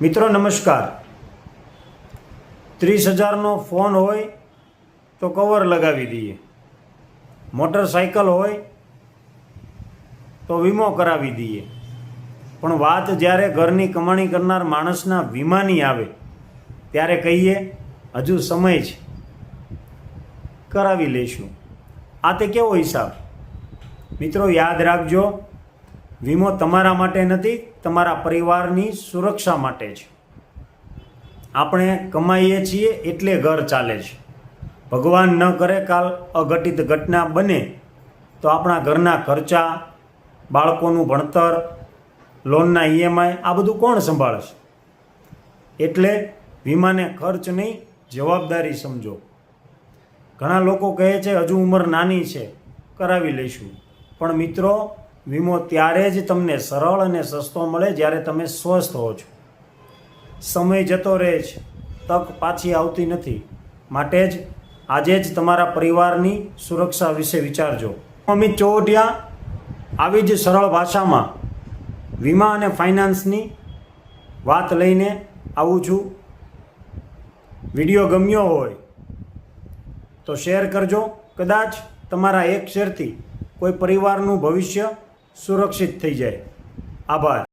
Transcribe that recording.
મિત્રો નમસ્કાર। 30,000નો ફોન હોય તો કવર લગાવી દઈએ, મોટરસાઇકલ હોય તો વીમો કરાવી દઈએ, પણ વાત જ્યારે ઘરની કમાણી કરનાર માણસના વીમાની આવે ત્યારે કહીએ હજુ સમય છે, કરાવી લઈશું। આ તે કેવો હિસાબ? મિત્રો યાદ રાખજો, વીમો તમારા માટે નથી, તમારા પરિવારની સુરક્ષા માટે છે। આપણે કમાઈએ છીએ એટલે ઘર ચાલે છે। ભગવાન ન કરે કાલ અઘટિત ઘટના બને તો આપણા ઘરના ખર્ચા, બાળકોનું ભણતર, લોનના EMI આ બધું કોણ સંભાળશે? એટલે વીમાને ખર્ચ નહીં, જવાબદારી સમજો। ઘણા લોકો કહે છે હજુ ઉંમર નાની છે, કરાવી લઈશું, પણ મિત્રો વીમો ત્યારે જ તમને સરળ અને સસ્તો મળે જ્યારે તમે સ્વસ્થ હો છો। સમય જતો રહે છે, તક પાછી આવતી નથી, માટે જ આજે જ તમારા પરિવારની સુરક્ષા વિશે વિચારજો। અમિત ચોવટિયા આવી જ સરળ ભાષામાં વીમા અને ફાઇનાન્સની વાત લઈને આવું છું। વિડીયો ગમ્યો હોય તો શેર કરજો, કદાચ તમારા એક શેરથી કોઈ પરિવારનું ભવિષ્ય સુરક્ષિત થઈ જાય। આભાર।